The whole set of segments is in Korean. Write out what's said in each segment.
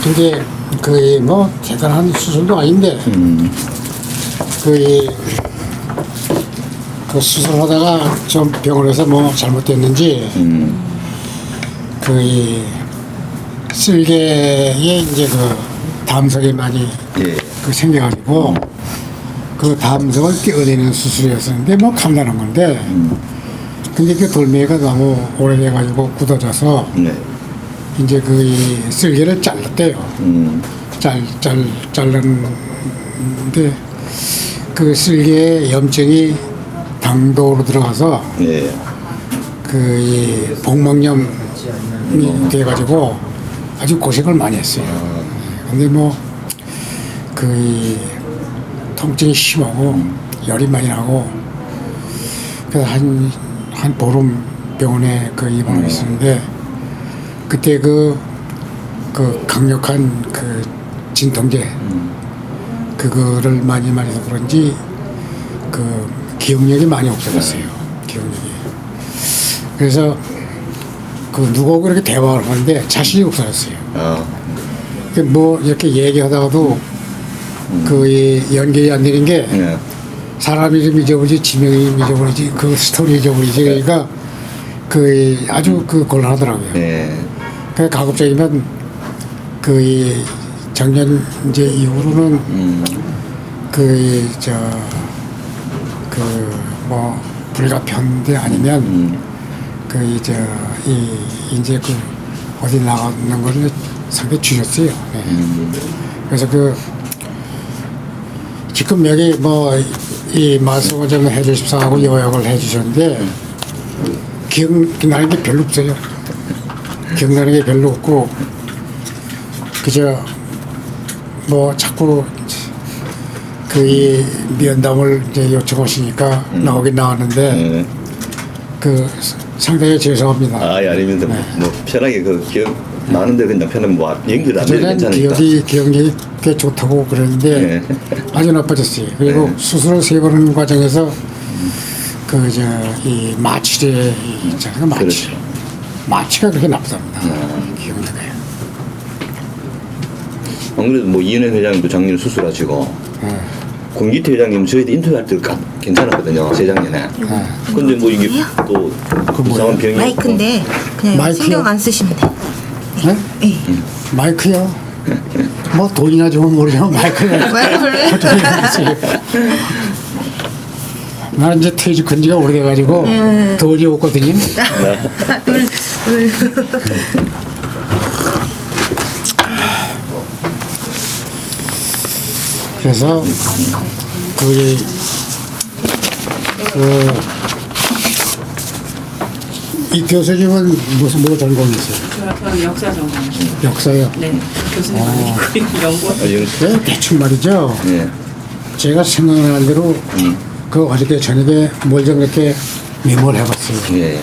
근데 그 뭐 대단한 수술도 아닌데 그 수술하다가 좀 병원에서 뭐 잘못됐는지 그 쓸개에 이제 그 담석이 많이 예. 그 생겨가지고 그 담석을 떼어내는 수술이었었는데 뭐 간단한 건데 근데 그 돌멩이가 너무 오래돼가지고 굳어져서 네. 이제 그 이 쓸개를 잘랐대요. 잘랐는데 그 쓸개에 염증이 당도로 들어가서 예. 그 이 복막염이 돼가지고 아주 고생을 많이 했어요. 근데 뭐 그 통증이 심하고 열이 많이 나고 그래서 한 보름 병원에 그 입원을 했었는데 그때 그 강력한 그 진통제 그거를 많이 마셔서 그런지 그 기억력이 많이 없어졌어요. 기억력이. 그래서 그 누구하고 그렇게 대화를 하는데 자신이 없어졌어요. 뭐 이렇게 얘기하다가도 그 연결이 안 되는 게 예. 사람 이름 잊어버리지 지명이 잊어버리지 그 스토리 잊어버리지 그러니까 그 아주 그 곤란하더라고요. 예. 그 가급적이면 그 작년 이제 이후로는 그 뭐 불가피한데 아니면 그 이제 이제 그 어디 나가는 거를 상당히 줄였어요. 네. 그래서 그 지금 여기 뭐 이 말씀을 좀 해주십사하고 요약을 해주셨는데 기억나는 게 별로 없어요. 기억나는 게 별로 없고 그저 뭐 자꾸 그 이 면담을 이제 요청하시니까 나오긴 나왔는데 그 상당히 죄송합니다. 아, 예, 아닙니다. 뭐 편하게 그 기억 나는데 그냥 편하면 뭐 연결 안 되면 그전엔 괜찮으니까. 기억력이 꽤 좋다고 그랬는데 아주 나빠졌어요. 그리고 네. 수술을 3번 과정에서 그 이 마취제 있잖아요. 마취. 그렇죠. 마취가 그렇게 나쁘답니다. 기억력에. 안 그래도 뭐 이은혜 회장님도 작년에 수술하시고 공기태 회장님 저희도 인터뷰할 때 괜찮았거든요. 재작년에. 근데 뭐 이게 또 이상한 병이 마이크인데 그냥 마이크요? 신경 안 쓰시면 돼요. 네? 네. 마이크요? 뭐 돈이나 주면 모르지만 마이크를 마이크를? 나는 이제 퇴직한 지가 오래돼가지고 돈이 없거든요. 그래서 이 교수님은 무슨 뭐 전공이세요? 저는 역사 전공. 역사요. 네, 교수님 아니고 연구원. 네, 대충 말이죠. 예. 제가 생각나는 대로 그 어저께 저녁에 뭘 좀 이렇게 메모를 해봤어요. 예.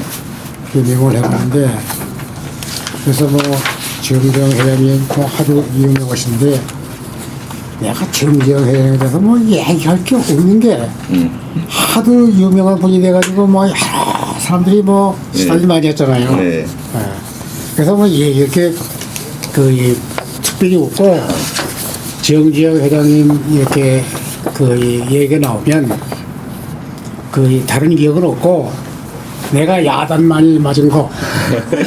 그 메모를 해봤는데 그래서 뭐 정경 회장님 뭐 하도 유명하신데 내가 정경 회장에 대해서 뭐 얘기할 게 없는 게 하도 유명한 분이 돼가지고 뭐 여러 사람들이 뭐 시달리 많이 했잖아요. 네. 예. 그래서 뭐 이렇게 그 특별히 없고 정지영 회장님 이렇게 그 얘기가 나오면 그 다른 기억은 없고 내가 야단 많이 맞은 거,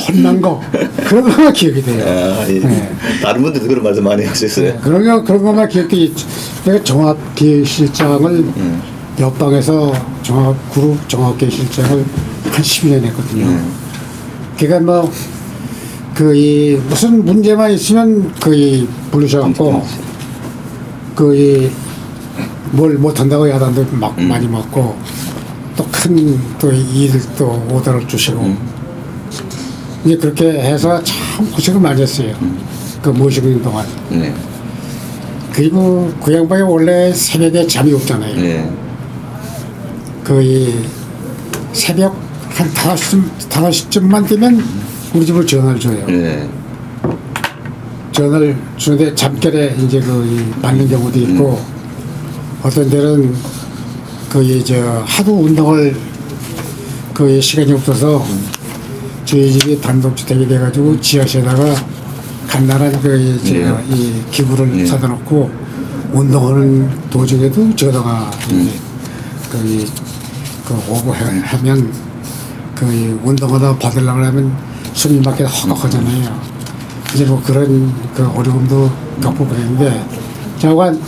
혼난 거 그런 거만 기억이 돼요. 아, 예. 네. 다른 분들도 그런 말씀 많이 하셨어요. 그런 것만 기억이 내가 종합기획실장을 옆방에서 그룹 종합기획실장을 한 12년 했거든요. 그러니까 뭐 그 무슨 문제만 있으면 부르셔갖고 뭘 못한다고 야단도 막 많이 맞고 또 큰 또 일을 또 오더를 주시고 이제 그렇게 해서 참 고생을 많이 했어요. 그 모시고 있는 동안. 네. 그리고 그 양반이 원래 새벽에 잠이 없잖아요. 네. 새벽 한 5시쯤만 되면 우리 집으로 전화를 줘요. 네. 전화를 주는데 잠결에 이제 받는 경우도 있고 어떤 데는 하도 운동을 시간이 없어서 저희 집이 단독주택이 돼가지고 지하실에다가 간단한 그 이 기구를 사다 놓고 운동하는 도중에도 저다가 그 오버하면 그 운동하다 받으려고 하면 숨이 막혀 헉헉하잖아요. 이제 뭐 그런 그 어려움도 겪고 그랬는데 자관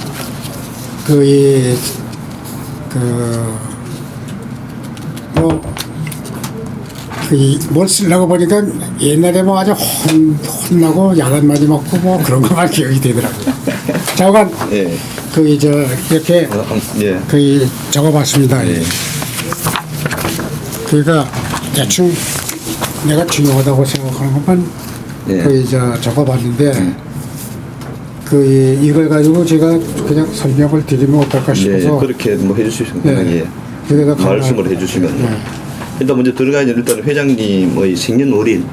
뭘 쓰려고 보니까 옛날에 뭐 아주 혼나고 야단 많이 먹고 뭐 그런 것만 기억이 되더라고요. 자관 예. 이렇게 예. 적어봤습니다. 예. 그러니까 대충 내가 중요하다고 생각하는 것만 예. 적어봤는데 이걸 가지고 제가 그냥 설명을 드리면 어떨까 싶어서 예. 그렇게 뭐 해주시면 네. 예. 말씀을 해주시면 네. 일단 먼저 들어가야 일단 회장님의 생년월일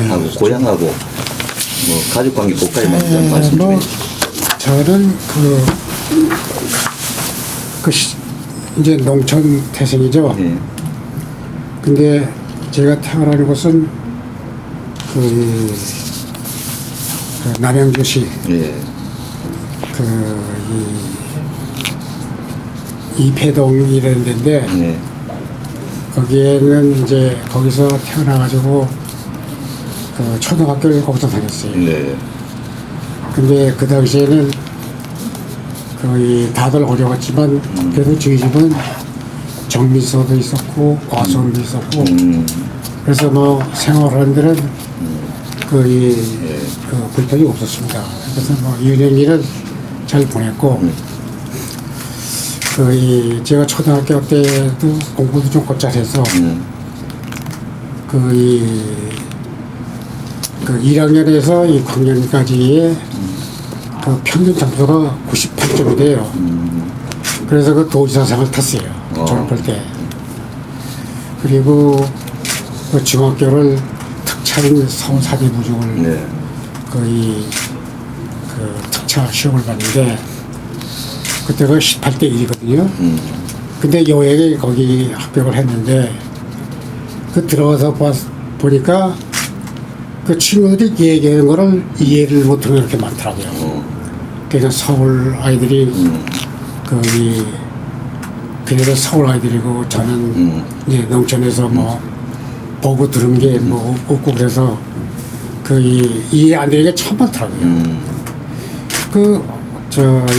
하고 고향하고 뭐 가족관계 고가에 말씀 좀 해주시죠. 저는 이제 농촌 태생이죠. 예. 근데 제가 태어난 곳은 남양주시 예. 이패동이라는 데인데 예. 거기에는 이제 거기서 태어나가지고 초등학교를 거기서 다녔어요. 네. 근데 그 당시에는 거의 다들 어려웠지만 그래도 저희 집은 정미소도 있었고 과수원도 있었고 그래서 뭐 생활하는 데는 거의 불편이 없었습니다. 그래서 뭐 유년기는 잘 보냈고 거의 제가 초등학교 때도 공부도 좀 곧잘 해서 거의 1학년에서 6학년까지의 그 평균 점수가 98점이 돼요. 그래서 그 도지사상을 탔어요. 졸업할 때. 그리고 그 중학교를 특차인 서울사대부중을 네. 거의 특차 시험을 봤는데 그때가 18대 1이거든요. 근데 여행에 거기 합격을 했는데 들어가서 보니까 그 친구들이 얘기하는 거를 이해를 못하는 게 이렇게 많더라고요. 그래서 서울 아이들이 그녀들 서울 아이들이고 저는 이제 농촌에서 뭐 보고 들은 게 뭐 없고 그래서 이해 안 되는 게 참 많더라고요.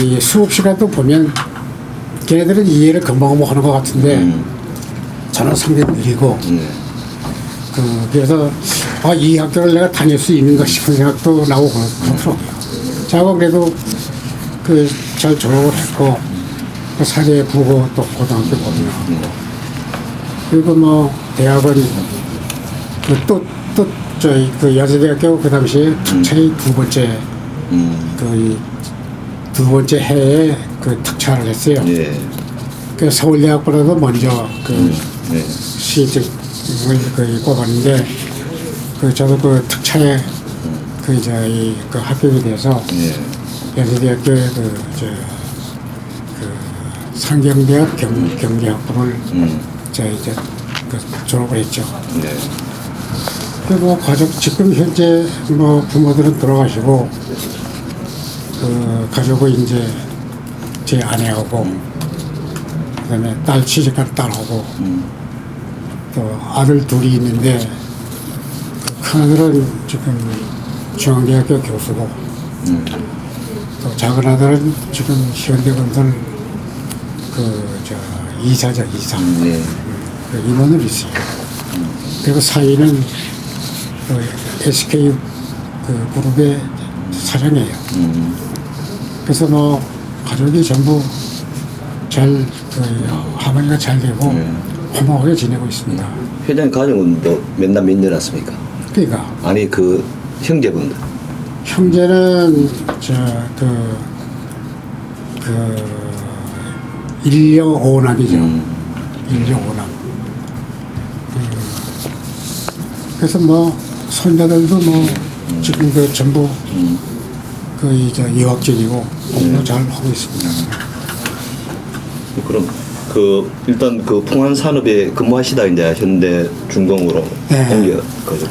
이 수업 시간도 보면 걔네들은 이해를 금방 하는 것 같은데 저는 상당히 느리고 그래서 이 학교를 내가 다닐 수 있는가 싶은 생각도 나고 그렇더라고요. 제가 그래도 잘 졸업을 했고 사대 부고 또 고등학교 고등학교 그리고 뭐 대학은 저희 여자대학교 그 당시에 특차의 두 번째 해에 특차를 했어요. 예. 서울대학보다도 먼저 시직을 뽑았는데 저도 특차에 합격이 돼서 여자대학교에 상경대학 경제학부를 졸업을 했죠. 네. 그리고 지금 현재 뭐 부모들은 돌아가시고 가족은 이제 제 아내하고 그다음에 딸 취직한 딸하고 또 아들 둘이 있는데 큰아들은 지금 중앙대학교 교수고 또 작은 아들은 지금 현대건설 이사죠, 이사. 네. 임원을 있어요. 그리고 사위는 SK 그룹의 사장이에요. 그래서 뭐 가족이 전부 잘 하모니가 잘 되고 화목하게 지내고 있습니다. 회장님 가정은 몇남 몇 년 왔습니까? 그러니까 아니 형제분들. 형제는 일녀 5남이죠. 일녀 5남. 그래서 뭐 손자들도 뭐 지금 전부 유학생이고 공부 잘 하고 있습니다. 그럼 일단 그 풍환 산업에 근무하시다 이제 현대 중공으로 네. 옮겨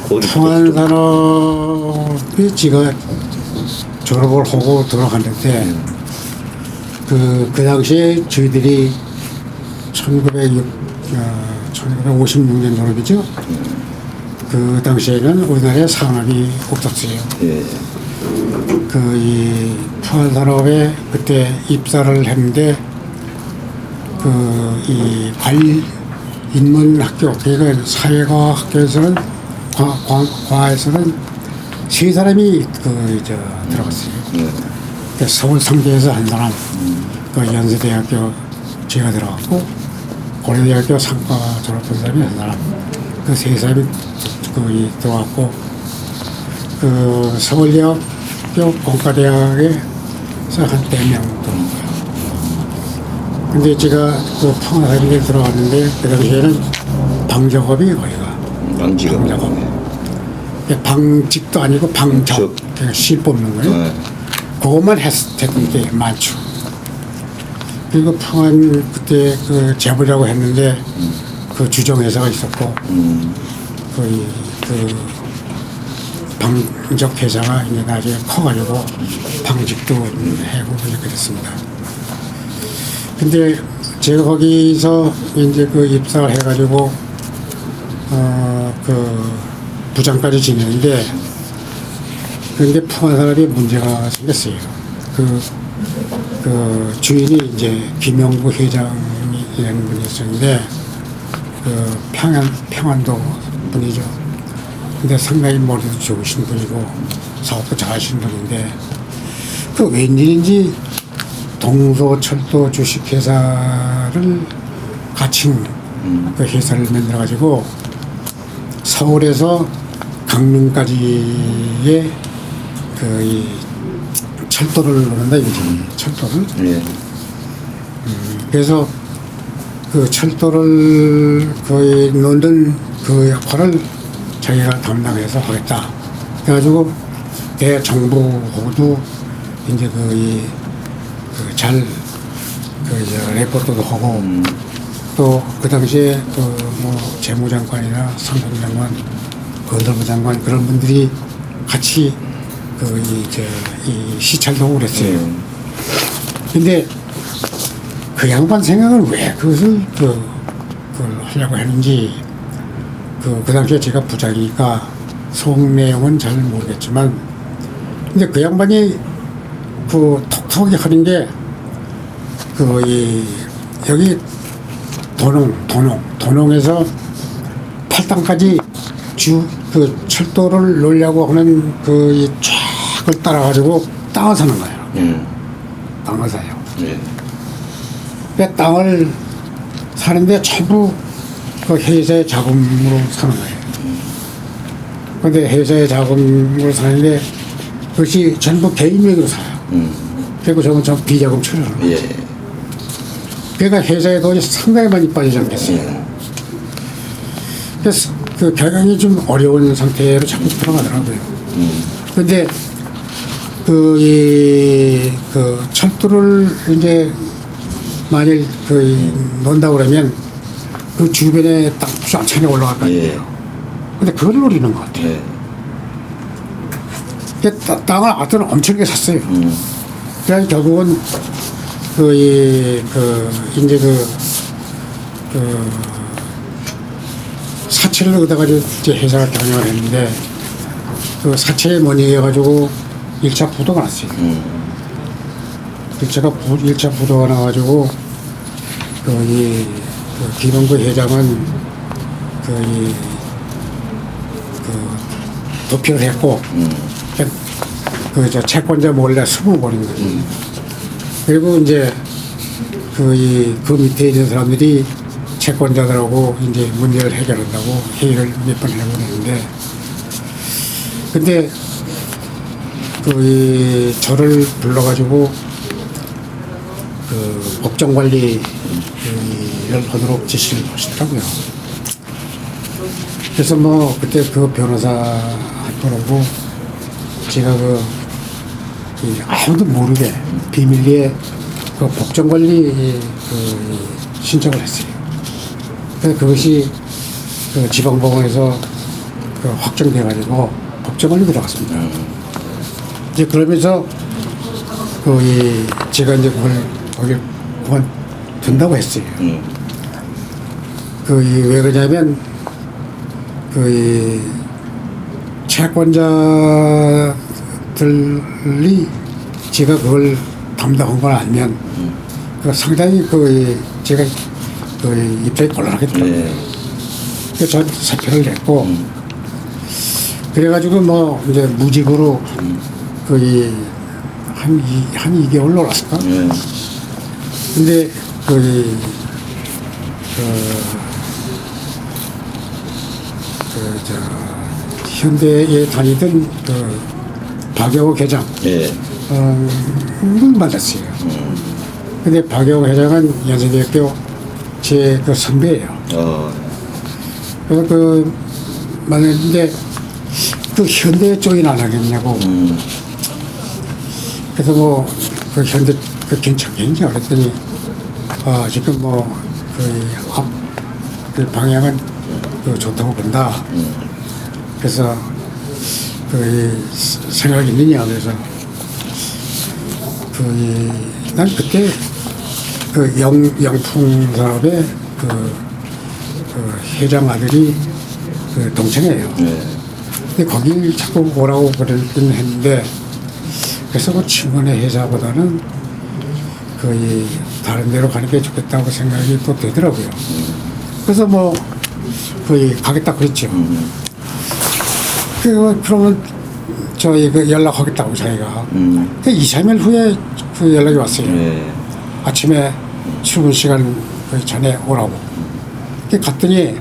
거기 평안산업이 제가 졸업을 하고 들어갔는데 그 당시에 저희들이 1956년 졸업이죠. 그 당시에는 우리나라에 산업이 없었어요. 예. 이 풍안산업에 그때 입사를 했는데 이 인문학교, 그러니까 사회과학 학교에서는 과에서는 세 사람이 들어갔어요. 그 서울 성대에서 한 사람, 그 연세대학교 제가 들어갔고 고려대학교 상과 졸업한 사람이 한 사람, 그 세 사람이 들어갔고 그 서울대학교 공과대학에서 한 4명 들어갔고요. 근데 제가 그 평화사업에 들어갔는데 그 당시에는 방작업이 거기가 방직업. 방작업. 방직도 아니고 방작. 그러니까 실 뽑는 거예요. 네. 그것만 했던 게 많죠. 그리고 평안 그때 그 재벌이라고 했는데 그 주정회사가 있었고 그 방적 회사가 이제 나중에 커가지고 방직도 하고 이렇게 됐습니다. 근데 제가 거기서 이제 그 입사를 해가지고 그 부장까지 지냈는데 그런데 풍화산업에 문제가 생겼어요. 그 주인이 이제 김영구 회장이라는 분이었는데 그 평안도 분이죠. 근데 상당히 머리도 좋으신 분이고 사업도 잘하시는 분인데 그 웬일인지 동서철도 주식회사를 가칭 그 회사를 만들어가지고 서울에서 강릉까지의 이 철도를 놓는다 이거지. 철도를. 예. 그래서 그 철도를 거의 놓는 그 역할을 자기가 담당해서 하겠다. 그래가지고 대정부하고도 이제 레포트도 하고 또 그 당시에 뭐 재무장관이나 상무장관, 건설부 장관 그런 분들이 같이 이 시찰도 그랬어요. 근데 그 양반 생각은 왜 그것을 그걸 하려고 했는지 그 당시에 제가 부장이니까 속 내용은 잘 모르겠지만 근데 그 양반이 톡톡하게 하는 게 여기 도농에서 팔당까지 철도를 놓으려고 하는 이 쫙을 따라가지고 땅을 사는 거예요. 땅을 사요. 예. 그 땅을 사는데 전부 그 회사의 자금으로 사는 거예요. 그런데 회사의 자금으로 사는데 그것이 전부 개인명의로 사요. 그리고 저는 전 비자금 처리하는 거예요. 예. 그러니까 회사에 돈이 상당히 많이 빠지지 않겠어요. 그래서 그 경영이 좀 어려운 상태로 자꾸 들어가더라고요. 그런데 그 철도를 이제 만일 논다고 그러면 그 주변에 땅 쫙 올라갈 거 아니에요. 예. 근데 그걸 노리는 것 같아요. 예. 땅을 아무튼 엄청나게 샀어요. 그래서 결국은 이제 사채를 얻어가지고 이제 회사가 경영을 했는데 그 사채에 money해가지고 1차 부도가 났어요. 1차 부도가 나가지고 김영구 회장은 도피를 했고 채권자 몰래 숨어버린 거죠. 그리고 이제 그 밑에 있는 사람들이 채권자들하고 이제 문제를 해결한다고 회의를 몇 번 해보고 있는데 근데 저를 불러가지고 법정관리를 하도록 지시를 하시더라고요. 그래서 뭐 그때 그 변호사한테고 제가 아무도 모르게 비밀리에 그 법정관리 신청을 했어요. 그래서 그것이 그 지방법원에서 그 확정돼가지고 법정을 들어갔습니다. 이제 그러면서 제가 이제 거길 그만둔다고 했어요. 왜 그러냐면 채권자들이 제가 그걸 담당한 걸 알면 상당히 제가 입장이 곤란하겠더라고요. 네. 그래서 저한테 사표를 냈고 그래가지고 뭐 이제 무직으로 한 2개월 놀았을까? 네. 근데 현대에 다니던 박영호 회장 예. 만났어요. 근데 박영호 회장은 연세대학교 제 선배예요. 그래서 만났는데 현대 쪽이 안 하겠냐고. 그래서 뭐 현대 괜찮겠냐 그랬더니 지금 앞 방향은 좋다고 본다. 그래서 생각이 있느냐 그래서 난 그때 영풍 사업의 회장 아들이 동창이에요. 근데 거기 자꾸 오라고 그랬긴 했는데 그래서 친구네 회사보다는 다른 데로 가는 게 좋겠다고 생각이 또 되더라고요. 그래서 뭐 가겠다 그랬죠. 그러면 연락하겠다고 자기가. 2, 3일 후에 연락이 왔어요. 아침에 출근 시간 전에 오라고. 갔더니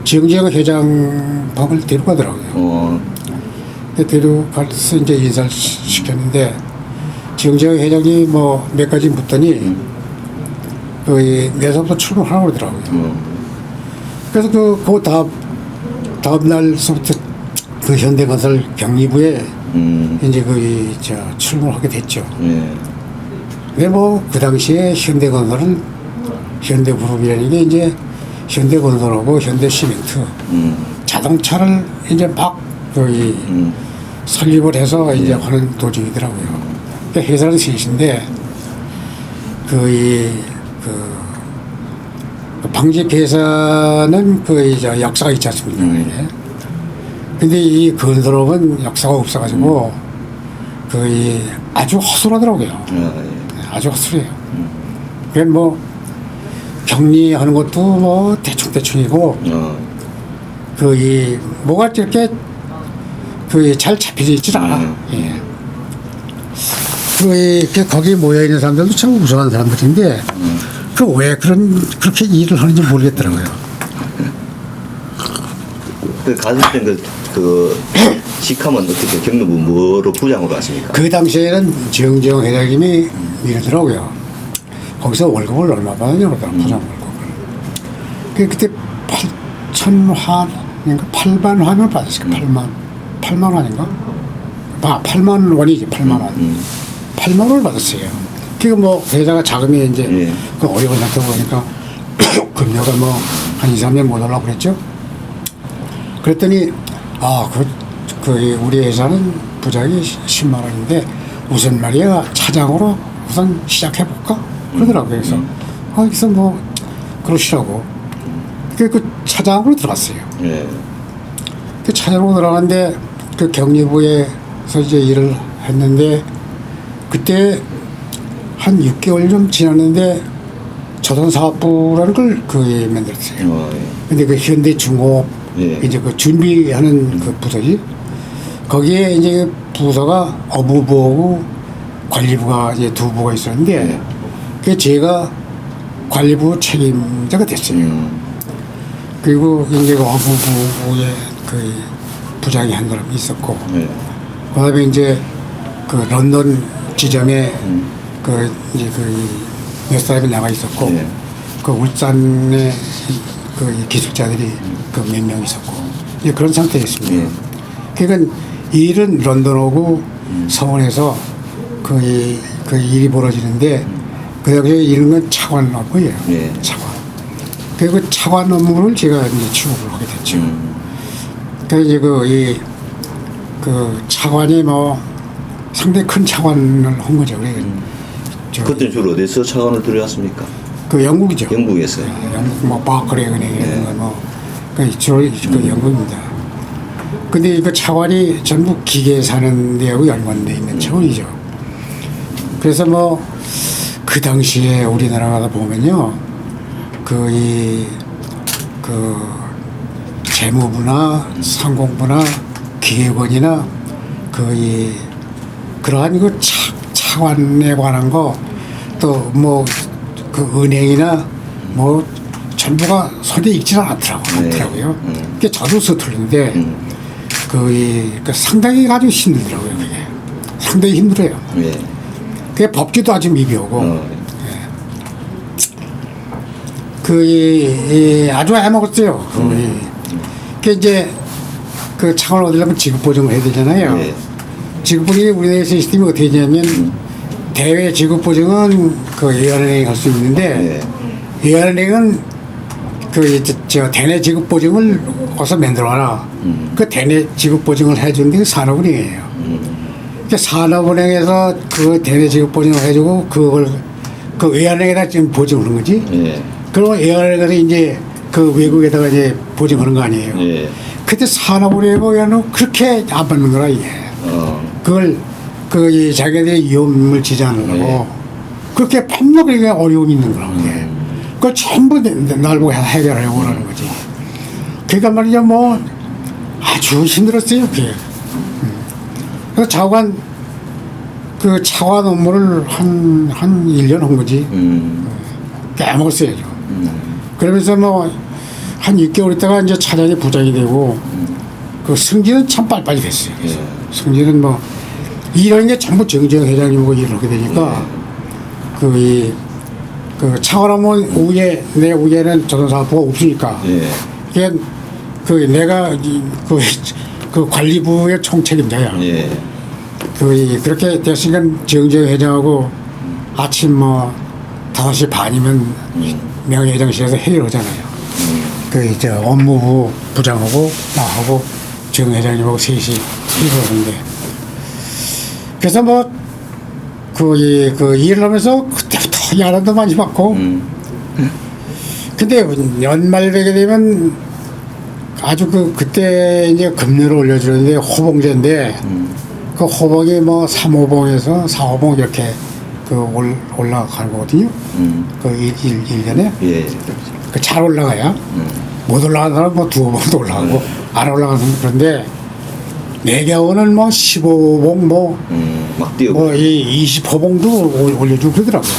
정재영 회장 밥을 데려가더라고요. 데려가서 이제 인사를 시켰는데 정재영 회장이 뭐 몇 가지 묻더니 내서부터 출근하라고 그러더라고요. 그래서 그 다음 날서부터 현대건설 경리부에 이제 출근하게 됐죠. 근데 뭐 그 당시에 현대건설은 현대그룹이라는 게 이제 현대건설하고 현대시멘트 자동차를 이제 막 설립을 해서 이제 하는 도중이더라고요. 그러니까 회사는 셋인데 방직 회사는 역사가 있지 않습니까? 근데 이 건설업은 역사가 없어가지고 아주 허술하더라고요. 아주 허술해요. 그냥 뭐 격리하는 것도 뭐 대충이고 뭐가 이렇게 잘 잡혀져 있질 않아. 거기 모여 있는 사람들도 참 우수한 사람들인데 왜 그렇게 일을 하는지 모르겠더라고요. 갔을 때 직함은 어떻게 경로부 뭐로 부장으로 하십니까? 그 당시에는 정재영 회장님이 이러더라고요. 거기서 월급을 얼마 받느냐고 그러더라고요. 부장 월급을. 그때 8,000환인가 8만 환을 받았어요. 8만 원인가? 8만 원이지 8만 원. 8만 원을 받았어요. 그게 뭐 회사가 자금이 이제 어려운 상태 보니까 금료가 뭐 한 2, 3년 못 올라고 그랬죠. 그랬더니 우리 회사는 부장이 10만 원인데 우선 말이야 차장으로 우선 시작해볼까? 그러더라고요. 그래서 뭐 그러시라고. 그 차장으로 들어갔어요. 그 차장으로 들어갔는데 그 경리부에서 이제 일을 했는데 그때 한 6개월 좀 지났는데 조선사업부라는 걸 만들었어요. 근데 현대중공업 이제 준비하는 부서지. 거기에 이제 부서가 업무부하고 관리부가 이제 두 부가 있었는데 그 제가 관리부 책임자가 됐어요. 그리고 이제 업무부에 부장이 한 사람이 있었고, 그다음에 이제 런던 지점에 몇 사람이 나가 있었고, 울산에 기술자들이 몇 명 있었고, 이제 그런 상태였습니다. 그러니까 일은 런던하고 서울에서 일이 벌어지는데 그 당시에 이런 건 차관 업무예요. 예. 차관. 그리고 차관 업무를 제가 이제 취업을 하게 됐죠. 그래서 이제 그 차관이 뭐 상당히 큰 차관을 한 거죠. 그때 주로 어디서 차관을 들여왔습니까? 그 영국이죠. 영국에서요. 영국 뭐 바커리 은행 이런 거 뭐. 주로 그 영국입니다. 근데 그 차관이 전부 기계 사는 데하고 연관돼 있는 차원이죠. 그래서 뭐 그 당시에 우리나라가 보면요, 그 재무부나 상공부나 기획원이나 그러한 그 차관에 관한 거 또 뭐 그 은행이나 뭐 전부가 손에 익지는 않더라고요. 그게 저도 서툴는데 그 상당히 아주 힘들더라고요. 그게 상당히 힘들어요. 예. 그게 법규도 아주 미비하고 아주 해먹었어요. 그 이제 그 차관을 얻으려면 지급 보증을 해야 되잖아요. 예. 지급 보증이 우리나라 시스템이 어떻게 되냐면 대외 지급 보증은 그 예한은행이 할 수 있는데 예한은행은 저 대내 지급 보증을 어서 만들어라. 그 대내 지급 보증을 해주는 게 산업은행이에요. 그 산업은행에서 그 대내 지급 보증을 해주고 그걸 그 외환은행에다 지금 보증을 하는 거지. 예. 그러면 외환은행에서 이제 그 외국에다가 이제 보증하는 거 아니에요. 예. 그때 산업은행은 그렇게 안 받는 거라 이게. 그걸 그 자기들의 위험을 지지 않으려고 그렇게 폭력하게 어려움이 있는 거라 이게. 그걸 전부 날 보고 해결하려고 하는 거지. 그러니까 말이죠, 뭐 아주 힘들었어요, 그게. 그래서 그 차관 업무를 한 1년 한 거지. 깨먹었어요. 그러면서 뭐 한 6개월 있다가 이제 차장이 부장이 되고 그 승진은 참 빨리빨리 됐어요. 그래서 승진은 뭐 이런 게 전부 정재영 회장님하고 이렇게 되니까 그 차관하면 내 위에는 조선사업부가 없으니까. 그게 내가 그 관리부의 총책임자야. 그렇게 됐으니까 정재영 회장하고 아침 뭐 5시 반이면 명예회장실에서 회의를 하잖아요. 이제 업무부 부장하고 나하고 정 회장님하고 셋이 회의를 하는데 그래서 뭐 그 일을 하면서 그때부터 야단도 많이 받고 근데 연말 되게 되면 아주 그때 이제 금리를 올려주는데 호봉제인데 그 호봉이 뭐 3호봉에서 4호봉 이렇게 올라가는 거거든요. 그 1년에. 예. 잘 올라가야. 못 올라가는 사람은 뭐 2호봉도 올라가고 안 올라가는 사람은 그런데 내 경우는 뭐 15호봉 막 뛰어. 뭐 20호봉도 올려주고 그러더라고요.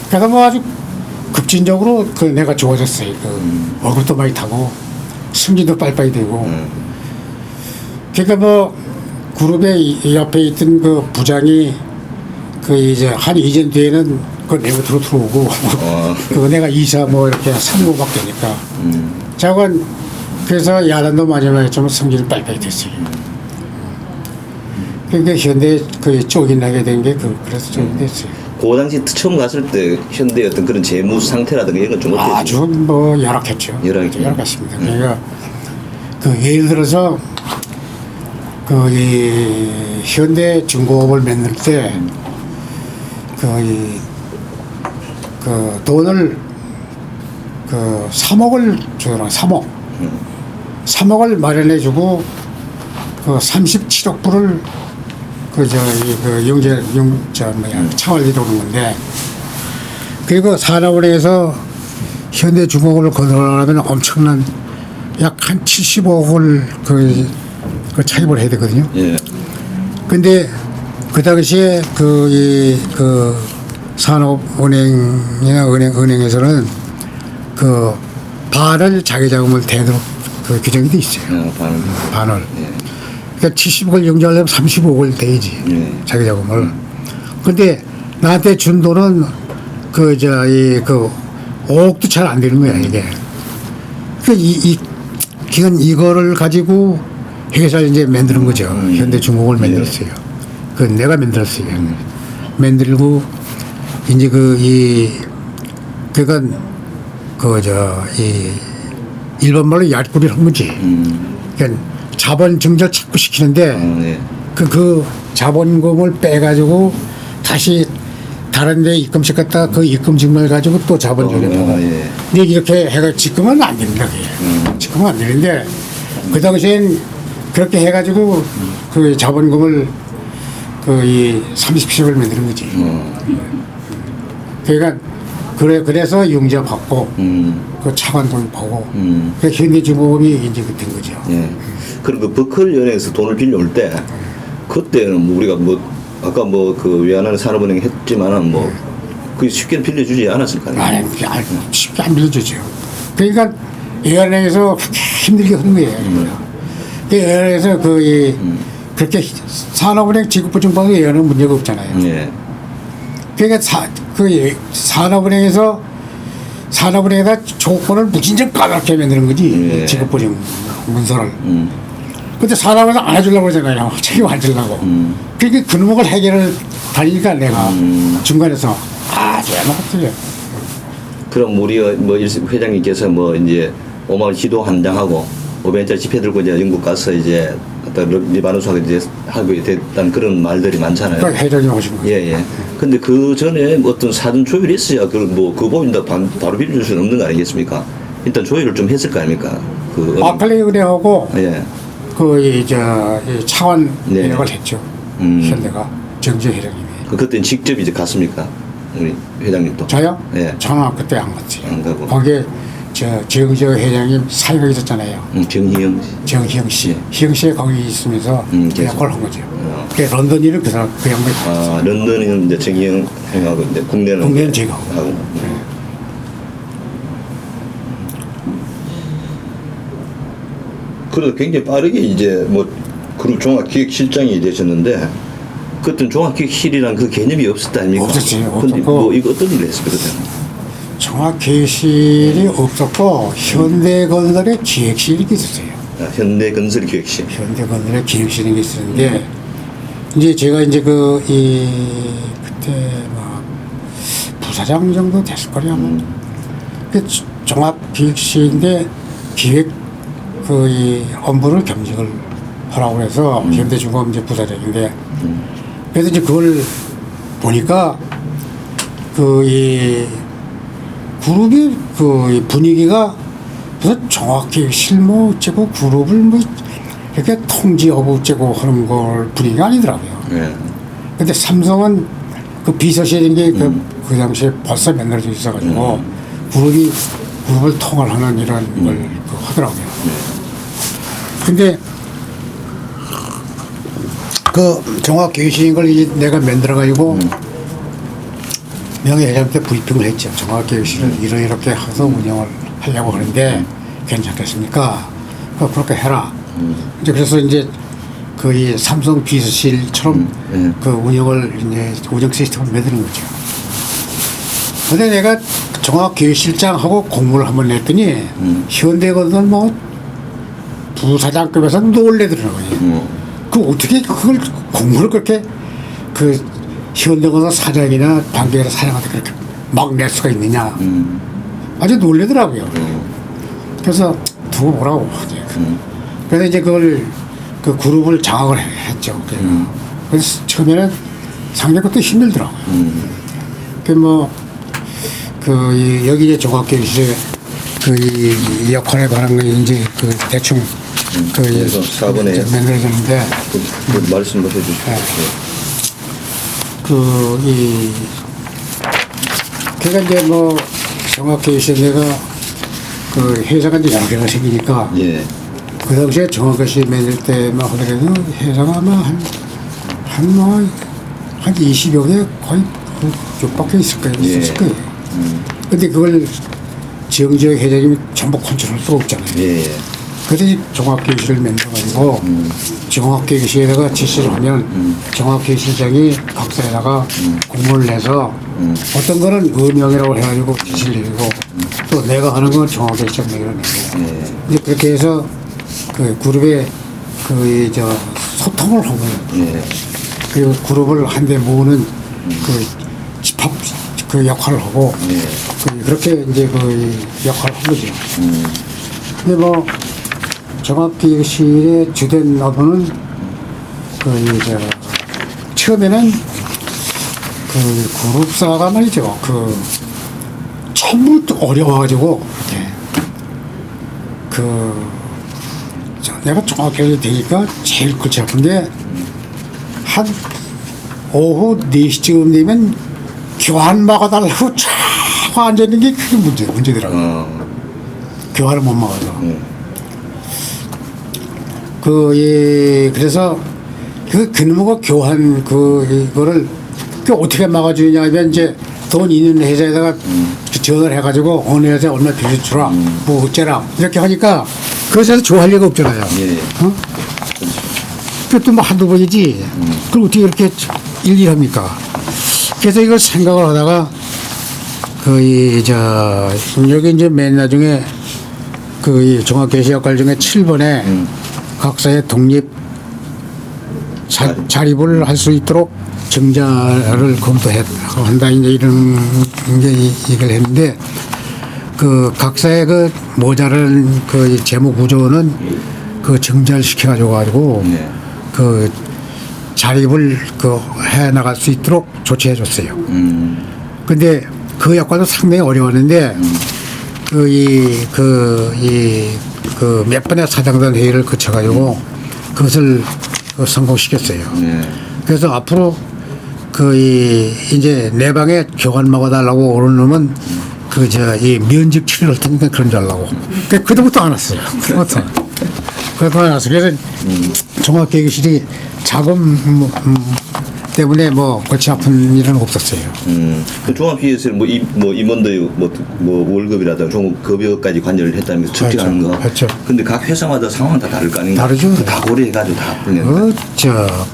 그래서 뭐 아주 급진적으로 내가 좋아졌어요. 월급도 많이 타고 승진도 빨리빨리 되고. 그러니까 뭐 그룹에 옆에 있던 그 부장이 이제 한 2년 뒤에는 내 곁으로 들어오고 내가 이사 뭐 이렇게 3호밖에 되니까 자관 그래서 야단도 많이 맞았지만 승진이 빨리빨리 됐어요. 그러니까 현대 쫓겨나게 된 게 그래서 쫓겨났어요. 그 당시 처음 갔을 때 현대의 어떤 그런 재무 상태라든가 이런 건 좀 어땠어요? 아주 뭐 열악했죠. 열악했습니다. 그러니까 예를 들어서 이 현대 중공업을 만들 때 돈을 3억을 주더라고요. 3억을 마련해주고 37억 불을 차관리로 오는 건데 그리고 산업은행에서 현대중공업을 건설하려면 엄청난 약 한 75억을 차입을 해야 되거든요. 예. 근데 그 당시에 산업은행이나 은행에서는 반을 자기 자금을 대도록 규정이 돼 있어요. 반을. 예. 그러니까 70억을 영주하려면 35억을 대야지. 자기 자금을. 근데 나한테 준 돈은 5억도 잘 안 되는 거야, 이게. 그러니까 이거를 가지고 회사를 이제 만드는 거죠. 현대중공업을 만들었어요. 내가 만들었어요. 만들고 이제 그러니까 이 일반 말로 야리꾸리를 한 거지. 그러니까 자본 증자 자꾸 시키는데 네. 그 자본금을 빼가지고 다시 다른 데 입금식 갖다가 그 입금 증명을 가지고 또 자본 주겠다. 예. 근데 이렇게 해가 지금은 안 됩니다. 그게. 지금은 안 되는데 그 당시엔 그렇게 해가지고 그 자본금을 이 30씩을 만드는 거지. 그러니까 그래서 융자 받고 그 차관돈 보고 그 현대중공업이 이제 된 거죠. 예. 그럼 그 버클연행에서 돈을 빌려올 때 그때는 뭐 우리가 뭐 아까 뭐 그 외환하는 산업은행 했지만은 뭐 그 쉽게 빌려주지 않았을 거 아니에요. 아니, 쉽게 안 빌려주죠. 그러니까 외환행에서 힘들게 하는 거예요. 그 외환행에서 그렇게 산업은행 지급보증 받은 외환은 문제가 없잖아요. 예. 그러니까 산업은행에다 조건을 무진장 까다롭게 만드는 거지. 예. 지급보증 문서를. 근데 산업에서 안 해주려고 그러잖아요. 책임 안 지려고. 그러니까 그놈을 해결을 다니니까 내가 중간에서 아주 애먹었어요. 그럼 우리 뭐 회장님께서 뭐 이제 5만 원 기도 한 장하고 500원짜리 지폐 들고 이제 영국 가서 이제 리바노스하고 이제 하고 됐다는 그런 말들이 많잖아요. 그러니까 회장님 오신 거예요. 예, 예. 근데 그 전에 어떤 사전 조율이 있어야 그 보인다 바로 빌려줄 수는 없는 거 아니겠습니까? 일단 조율을 좀 했을 거 아닙니까? 아칼리 은행하고 예. 이 차원 네. 연락을 했죠. 현대가 정재 회장님이. 그때는 직접 이제 갔습니까? 우리 회장님도. 저요? 예. 저는 그때 안 갔지. 안 가고. 거기에 정재 회장님 사회가 있었잖아요. 정희영 씨. 정희영 씨. 예. 희영 씨가 거기 있으면서 그 계속. 역할을 한 거죠. 그 런던 일을 그 양반이 아, 런던은 이제 정희영 형하고 이제 국내는 제가 하고. 그래도 굉장히 빠르게 이제 뭐 그룹 종합기획실장이 되셨는데 그때는 종합기획실이란 그 개념이 없었다 아닙니까? 없었지. 근데 없었고. 뭐 이거 어떤 일을 했습니까 그때는? 종합기획실이 없었고 현대건설의 기획실이 있었어요. 아, 현대건설기획실. 현대건설의 기획실이 있었는데 이제 제가 이제 그때 막 부사장 정도 됐을 거예요. 그 종합기획실인데 기획 이 업무를 겸직을 하라고 해서 현대중공업 이제 부사장인데 그래서 이제 그걸 보니까 이 그룹이 이 분위기가 무슨 종합기획실 뭐 어쩌고 그룹을 뭐 이렇게 통지하고 어쩌고 하는 걸 분위기가 아니더라고요. 예. 근데 삼성은 그 비서실인 게 그 당시에 벌써 만들어져 있어가지고 그룹을 통할하는 이런 걸 하더라고요. 근데 그 종합기획실인 걸 내가 만들어가지고 명예회장한테 브리핑을 했죠. 종합기획실을 이렇게 해서 운영을 하려고 하는데 괜찮겠습니까? 그렇게 해라. 이제 그래서 이제 이 삼성 비서실처럼 그 운영을 이제 운영 시스템을 만드는 거죠. 근데 내가 종합기획실장하고 공모를 한번 냈더니 현대건설 뭐 부사장급에서 놀래더라고요. 그 어떻게 그걸 공모를 그렇게 그 현대건설 사장이나 관계자 사장한테 그렇게 막 낼 수가 있느냐. 아주 놀래더라고요. 그래서 두고 보라고. 그래서 이제 그 그룹을 장악을 했죠. 그래서 처음에는 상당히 그것도 힘들더라고요. 여기 이제 종합기획실에 이 역할에 관한 거 이제 대충 그래서 4번에 만들어졌는데 그 말씀을 해주시죠. 그러니까 이제 뭐 종합기획실 내가 회사가 이제 연계가 생기니까 예. 그 당시에 종합기획실 만들 때만 하더라도 회사가 아마 한 20여 개 거의 그쪽밖에 있을 거예요. 근데 그걸 정지혁 회장님이 전부 컨트롤할 수가 없잖아요. 예. 그래서 이 종합기획실을 만들어가지고 종합기획실에다가 지시를 하면 종합기획실장이 각사에다가 공모를 내서 어떤 거는 의명이라고 해가지고 지시를 내리고 또 내가 하는 건 종합기획실장 내기로 내고 이제 그렇게 해서 그 그룹의 소통을 하고 그리고 그룹을 한데 모으는 그 역할을 하고 예. 그렇게 이제 그 역할을 한 거죠. 근데 뭐 종합기획실의 주된 업무는 그 이제 처음에는 그 그룹사가 말이죠. 그 전부 어려워가지고 이렇게 내가 종합기획이 되니까 제일 골치 아픈데 한 오후 4시쯤 되면 교환 막아달라고 쫙 앉아있는 게 그게 문제더라고요. 교환을 못 막아서. 그래서 그놈의 교환 그거를 어떻게 막아주냐 하면 이제 돈 있는 회사에다가 전화를 해가지고 어느 회사에 얼마 빌려 주라 뭐 어쩌라 이렇게 하니까 그 회사에서 좋아할 리가 없잖아요. 예. 어? 그것도 뭐 한두 번이지. 그럼 어떻게 이렇게 일일합니까? 그래서 이걸 생각을 하다가 여기 이제 맨 나중에 이 종합계시 역할 중에 7번에 각사의 독립 자립을 할 수 있도록 정자를 검토한다 이제 이런 게 얘기를 했는데 그 각사의 그 모자란 그 재무 구조는 그 정자를 시켜가지고 그 자립을 해 나갈 수 있도록 조치해 줬어요. 근데 그 역할도 상당히 어려웠는데 몇 번의 사장단 회의를 거쳐가지고 그것을 성공시켰어요. 그래서 앞으로 이제 내 방에 교환 먹어달라고 오는 놈은 이 면접 치료를 할 테니까 그런 줄 알라고. 그때부터 안 왔어요. 그때부터 안 왔어요. 그래서 종합계획실이 자금 때문에 뭐 골치 아픈 일은 없었어요. 그 종합기획실 임원들 월급이라든가 종급여까지 관여를 했다는 게 적지않은 거. 그렇죠. 근데 각 회사마다 상황은 다 다를 거 아닌가? 다르죠. 다 고려해가지고 다 풀렸는데.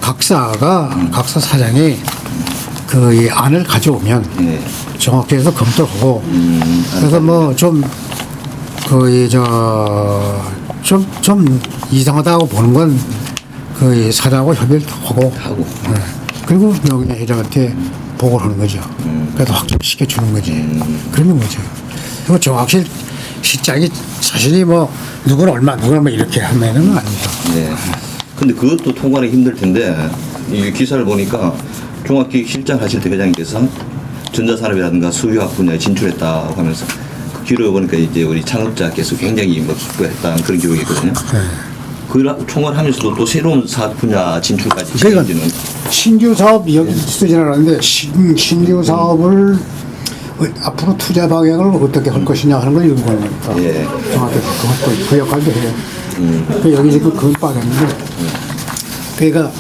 각사 사장이 이 안을 가져오면 종합계획에서 검토하고 그래서 뭐 좀 이상하다고 보는 건 사장하고 협의를 하고 그리고 명예 회장한테 보고를 하는 거죠. 그래서 확정시켜 주는 거지. 그러는 거죠. 그리고 종합실 실장이 자신이 뭐 누구는 얼마 이렇게 하면은 아닙니다. 네. 근데 그것도 통과하기 힘들 텐데 이 기사를 보니까 종합기획실장 하실 때 회장님께서 전자산업이라든가 수유학 분야에 진출했다고 하면서 그 기록을 보니까 이제 우리 창업자께서 굉장히 기부했다는 그런 기록이 있거든요. 그 총괄하면서도 또 새로운 사업 분야 진출까지 책임지는. 신규 사업 여기 쓰진 않았는데 신규 사업을 앞으로 투자 방향을 어떻게 할 것이냐 하는 걸 연구하는 거니까. 예. 정확히 그 역할도 해요. 여기 지금 그건 빠졌는데 그러니까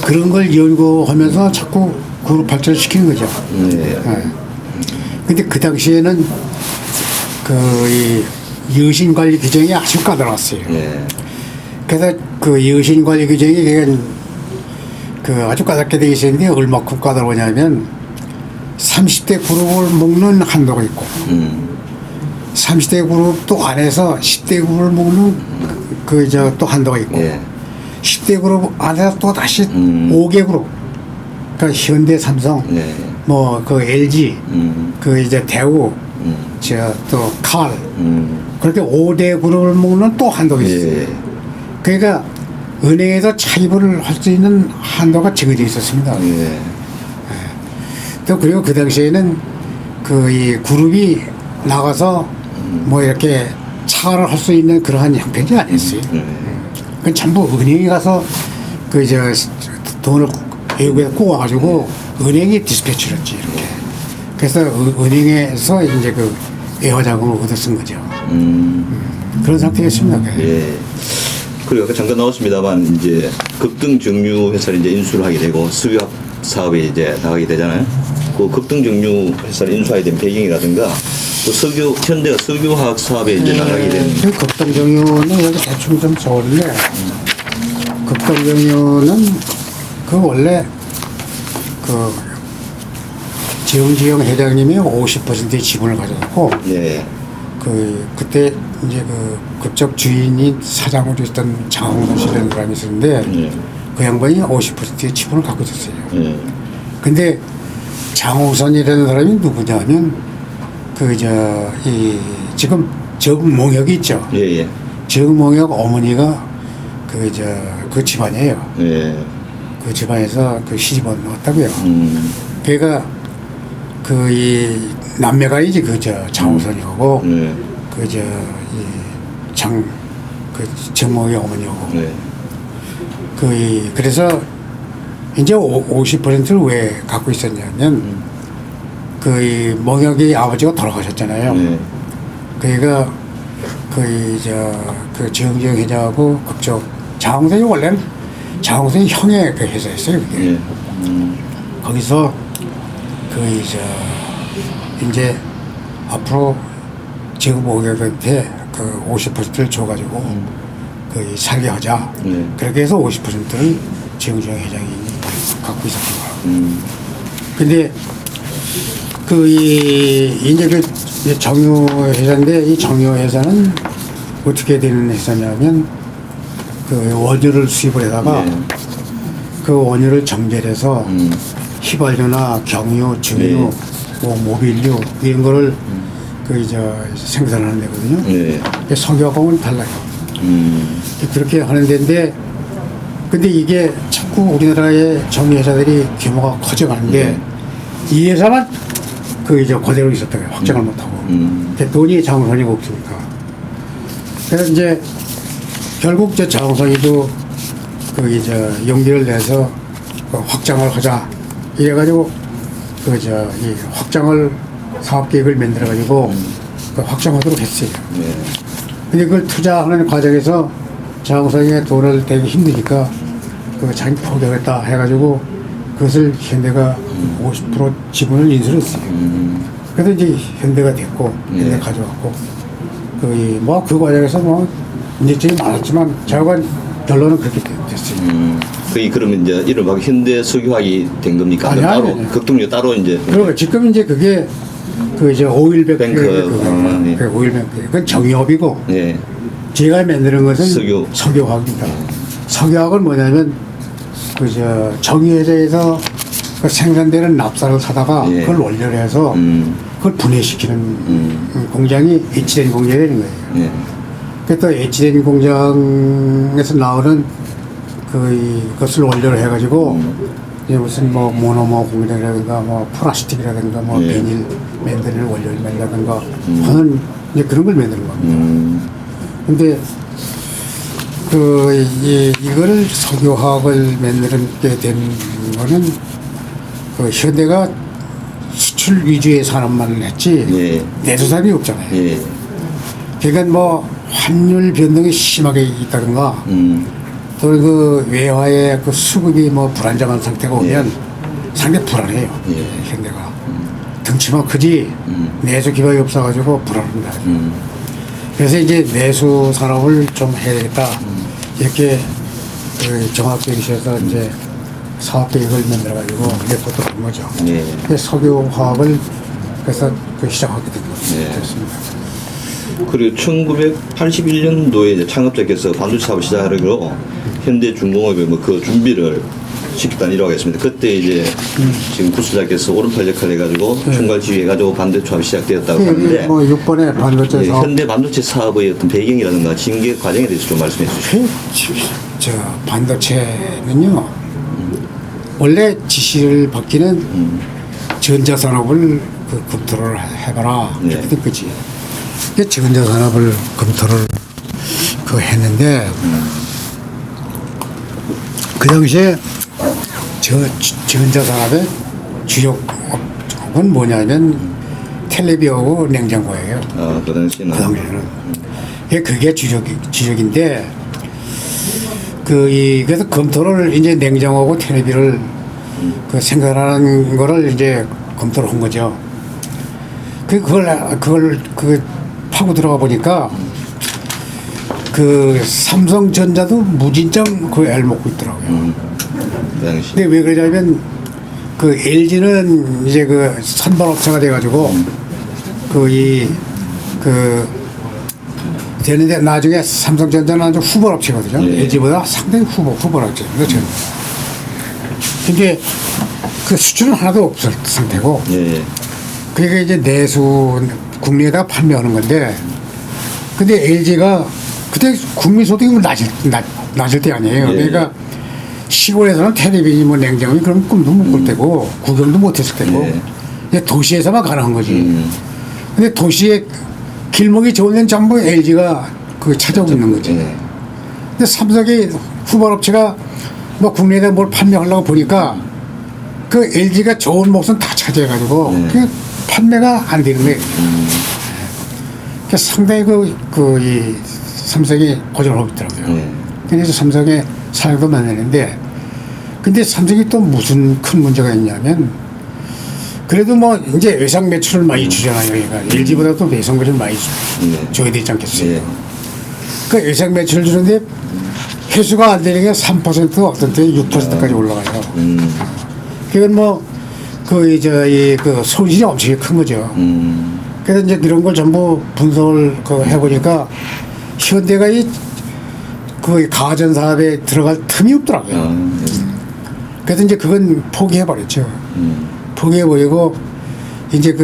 그런 걸 연구하면서 자꾸 그걸 발전시키는 거죠. 근데 그 당시에는 이 여신관리 규정이 아주 까다로웠어요. 그래서 그 여신관리 규정이 아주 까다롭게 되어 있었는데 얼마큼 까다로우냐면 30대 그룹을 먹는 한도가 있고 30대 그룹 또 안에서 10대 그룹을 먹는 또 한도가 있고 10대 그룹 안에서 또 다시 5개 그룹 그러니까 현대 삼성 LG 이제 대우 또 칼 그렇게 5대 그룹을 먹는 또 한도가 있어요. 그러니까 은행에서 차입을 할 수 있는 한도가 정해져 있었습니다. 또 그리고 그 당시에는 이 그룹이 나가서 뭐 이렇게 차를 할 수 있는 그러한 형편이 아니었어요. 그 전부 은행에 가서 돈을 외국에서 꼬아가지고 은행이 디스패치를 했지 이렇게. 그래서 은행에서 이제 외화자금을 얻어 쓴 거죠. 그런 상태였습니다. 그리고 아까 잠깐 나왔습니다만 이제 급등 정유 회사를 이제 인수를 하게 되고 수유학 사업에 이제 나가게 되잖아요. 그 급등 정유 회사를 인수하게 된 배경이라든가 또 현대가 석유화학 사업에 이제 나가게 된. 급등 정유는 여기 대충 좀 적었는데 급등 정유는 원래 정지영 회장님이 50%의 지분을 가졌고 그때 이제 그쪽 주인이 사장으로 있던 장홍돈 씨라는 사람이 있었는데 그 양반이 50%의 지분을 갖고 있었어요. 근데 장호선이라는 사람이 누구냐면 이 지금 정몽혁이 있죠. 예, 예. 정몽혁 어머니가 그 집안이에요. 예. 그 집안에서 그 시집 얻었다고요. 걔가 이 남매가이지 장호선이하고 네. 정몽혁 어머니하고 네. 그래서 이제 50%를 왜 갖고 있었냐면 이 몽혁이 아버지가 돌아가셨잖아요. 네. 그러니까 정지영 회장하고 그쪽 장홍선이 원래는 장홍선이 형의 그 회사였어요. 그게. 네. 거기서 이제 앞으로 지금 몽혁한테 50%를 줘가지고 살게 하자. 네. 그렇게 해서 50%를 정지영 회장이 갖고 있었던 거예요. 근데 이제 정유 회사인데 이 정유 회사는 어떻게 되는 회사냐면 원유를 수입을 해다가 네. 그 원유를 정제해서 휘발유나 경유, 중유, 뭐 모빌유 이런 거를 생산하는 데거든요. 네. 석유하고는 달라요. 그렇게 하는 데인데 근데 이게 자꾸 우리나라의 정유 회사들이 규모가 커져가는데 이 회사만 그대로 있었던 거예요. 확장을 못하고. 돈이 장성이가 없으니까. 그래서 이제 결국 장성이도 용기를 내서 확장을 하자. 이래가지고 이 확장을 사업 계획을 만들어가지고 확장하도록 했어요. 네. 근데 그걸 투자하는 과정에서 장성이가 돈을 대기 힘드니까 자기 포기하겠다 해가지고 그것을 현대가 50% 지분을 인수를 했어요. 그래서 이제 현대가 됐고, 현대 가져왔고, 그 과정에서 문제점이 많았지만, 자관 결론은 그렇게 됐어요. 그러면 이제 이른바 현대 석유화학이 된 겁니까? 아니, 따로, 아니. 극동력 따로 이제. 그리고 지금 이제 그게, 오일뱅크. 네. 오일뱅크. 그건 정유업이고, 네. 제가 만드는 것은 석유. 석유화학입니다. 석유화학은 뭐냐면, 정유회사에서 생산되는 납사를 사다가 예. 그걸 원료로 해서 그걸 분해시키는 공장이 H된 공장이 되는 거예요. 네. 그또 H된 공장에서 나오는 그것을 원료로 해가지고 이제 무슨 모노머 공장이라든가 플라스틱이라든가 예. 비닐 만드는 원료를 만든다든가 하는 이제 그런 걸 만드는 겁니다. 근데 이거를 석유화학을 만들게 된 거는 현대가 수출 위주의 산업만 했지 예. 내수산이 없잖아요. 예. 그러니까 환율 변동이 심하게 있다든가 또 외화의 수급이 불안정한 상태가 오면 상당히 불안해요. 예. 현대가 덩치만 크지 내수 기반이 없어가지고 불안합니다. 그래서 이제 내수 산업을 좀 해야 되겠다. 이렇게 정학계획실에서 이제 사업 계획을 만들어가지고 레포트를 한 거죠. 예. 그래서 석유화학을 그래서 시작하게 예. 됐습니다. 그리고 1981년도에 이제 창업자께서 반도체 사업을 시작하려고 현대중공업에 그 준비를 시켰다는 일화가 있습니다. 그때 이제 지금 구수자께서 오른팔 역할을 해가지고 총괄 지휘해가지고 반도체 사업이 시작되었다고 하는데 6번에 반도체 예, 사업 현대 반도체 사업의 어떤 배경이라든가 징계 과정에 대해서 좀 말씀해 주시죠. 반도체는요 원래 지시를 받기는 전자산업을 검토를 해봐라 네. 이렇게 된 거지. 전자산업을 검토를 했는데 그 당시에 전자산업의 주력은 뭐냐면 텔레비하고 냉장고예요. 그 당시에는. 그 당시에는. 그게 주력인데, 그래서 검토를 이제 냉장고하고 텔레비를 생산하는 거를 이제 검토를 한 거죠. 그걸 파고 들어가 보니까 삼성전자도 무진장 애를 먹고 있더라고요. 그 당시. 근데 왜 그러냐면 LG는 이제 선발업체가 돼가지고 되는데 나중에 삼성전자는 아주 후발업체거든요. 예. LG보다 상당히 후발업체입니다. 근데 그 수출은 하나도 없을 상태고 예. 그게 이제 내수 국내에다 판매하는 건데 근데 LG가 그때 국민 소득이 낮을 때 아니에요. 예. 그러니까 시골에서는 텔레비전 뭐 냉장고 그런 꿈도 못 꿀 때고 구경도 못 했을 때고 예. 이제 도시에서만 가능한 거지. 근데 도시에 길목이 좋은 데는 전부 LG가 그 찾아오고 있는 거지. 예. 근데 삼성이 후발 업체가 뭐 국내에다 뭘 판매하려고 보니까 그 LG가 좋은 몫은 다 차지해가지고 그 판매가 안 되는 거예요. 그래서 상당히 이 삼성이 고전을 하고 있더라고요. 그래서 삼성의 사례도 만나는데 근데 삼성이 또 무슨 큰 문제가 있냐면 그래도 뭐 이제 외상 매출을 많이 주잖아요. 얘가 LG보다도 외상 매출을 많이 줘야 되지 않겠어요. 예. 그 외상 매출을 주는데 회수가 안 되는 게 3% 어떤 때 6%까지 올라가요. 그건 뭐 그 손실이 엄청 큰 거죠. 그래서 이제 이런 걸 전부 분석을 해보니까 현대가 그 가전 사업에 들어갈 틈이 없더라고요. 그래서 이제 그건 포기해버렸죠. 포기해버리고 이제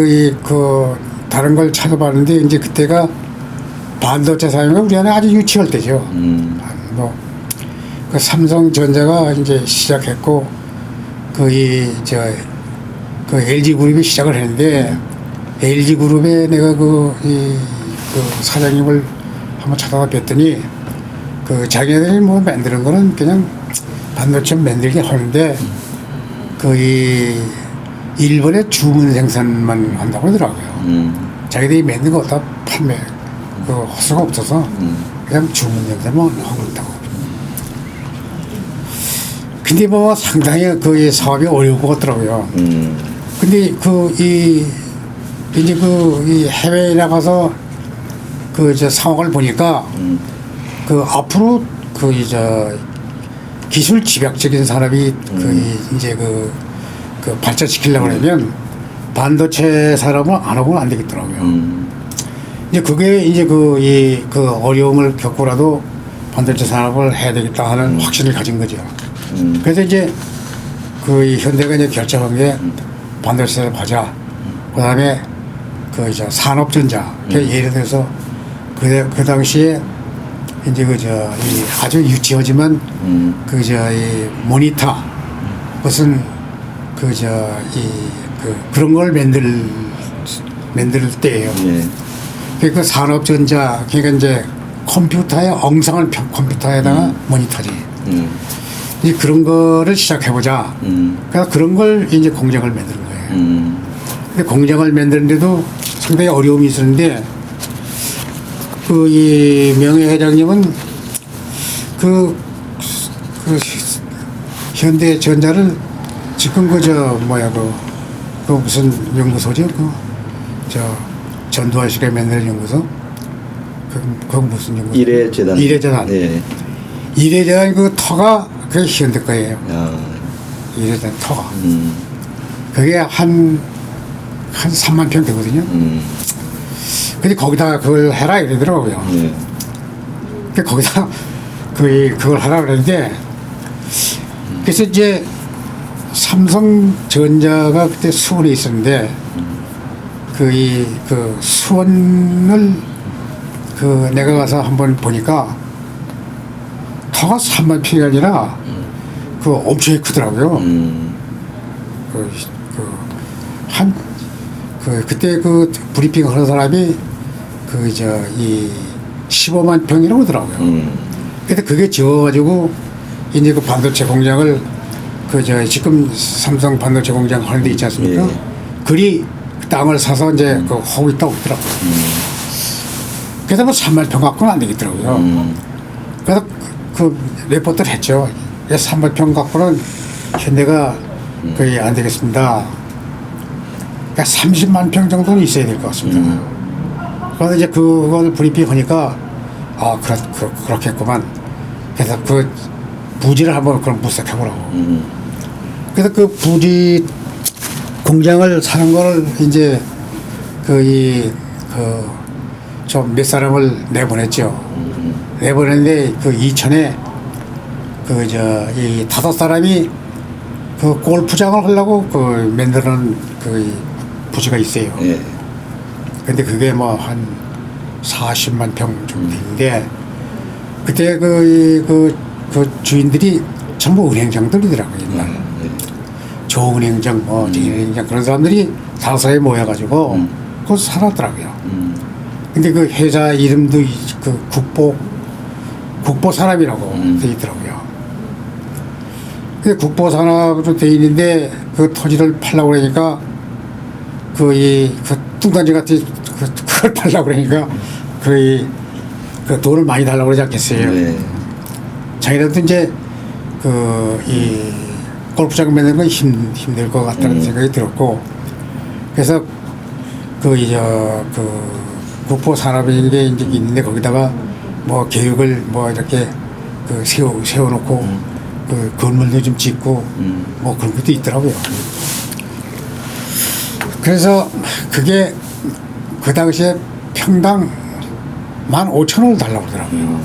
다른 걸 찾아봤는데 이제 그때가 반도체 사용이 우리 안에 아주 유치할 때죠. 그 삼성전자가 이제 시작했고 그 LG 그룹이 시작을 했는데 LG 그룹에 내가 그 사장님을 한번 찾아가 뵀더니 그 자기네들이 뭐 만드는 거는 그냥 반도체 만들게 하는데 일본에 주문 생산만 한다고 그러더라고요. 자기들이 만든 거 다 판매 할 수가 없어서 그냥 주문 생산만 하고 있다고. 근데 뭐 상당히 그 사업이 어려울 것 같더라고요. 근데 이제 이 해외에 나가서 상황을 보니까 앞으로 기술 집약적인 산업이 이제 발전시키려고 그러면 반도체 산업을 안 하고는 안 되겠더라고요. 이제 그게 이제 어려움을 겪고라도 반도체 산업을 해야 되겠다 하는 확신을 가진 거죠. 그래서 이제 현대가 이제 결정한 게 반도체를 하자. 그 다음에 산업전자. 예를 들어서 그 당시에 이제 아주 유치하지만 이 모니터 무슨 그런 걸 만들 때예요. 그 산업전자 그러니까 이제 컴퓨터에 엉성한 컴퓨터에다가 모니터지. 이제 그런 거를 시작해보자. 그래서 그런 걸 이제 공장을 만드는 거예요. 근데 공장을 만드는데도 상당히 어려움이 있었는데 이 명예 회장님은 현대전자를 지금 그 무슨 연구소죠? 전두환 씨가 만드는 연구소? 그 무슨 연구소? 이래재단. 이래재단. 예. 이래재단 그 터가 그게 현대 거예요. 이래재단 터가. 그게 한 3만 평 되거든요. 근데 거기다가 그걸 해라 이러더라고요. 근데 거기다 그걸 하라 그랬는데 그래서 이제 삼성전자가 그때 수원에 있었는데 그 수원을 내가 가서 한번 보니까 터가 3만 평이 아니라 엄청 크더라고요. 그때 브리핑 하는 사람이 이 15만 평이라고 하더라고요. 근데 그게 지어가지고 이제 반도체 공장을 지금 삼성 반도체 공장 하는 데 있지 않습니까? 그리 땅을 사서 이제 하고 있다고 하더라고요. 그래서 뭐 3만 평 갖고는 안 되겠더라고요. 그래서 레포트를 했죠. 3만 평 갖고는 현대가 거의 안 되겠습니다. 그러니까 30만 평 정도는 있어야 될 것 같습니다. 그래서 이제 그걸 브리핑 하니까 그렇겠구만. 그래서 부지를 한번 그럼 분석해보라고. 그래서 그 부지 공장을 사는 거를 이제 좀 몇 사람을 내보냈죠. 내보냈는데 이천에 이 5 사람이 그 골프장을 하려고 그 만드는 그 부지가 있어요. 예. 근데 그게 뭐 한 40만 평 정도 되는데 그때 그 주인들이 전부 은행장들이더라고요. 옛날. 조은행장, 뭐 제일행장 그런 사람들이 다사에 모여가지고 거기서 살았더라고요. 근데 그 회사 이름도 그 국보산업이라고 돼 있더라고요. 근데 국보산업으로 돼 있는데 그 토지를 팔려고 그러니까 그 뚱딴지 같은 그걸 팔려고 그러니까 그 돈을 많이 달라고 그러지 않겠어요. 네. 자기들도 이제 이 골프장 만드는 건 힘들 것 같다는 생각이 들었고 그래서 그 국보 산업이 게 이제 있는데 거기다가 뭐 계획을 뭐 이렇게 그 세워놓고 그 건물도 좀 짓고 뭐 그런 것도 있더라고요. 그래서 그게 그 당시에 평당 15,000원을 달라고 그러더라고요.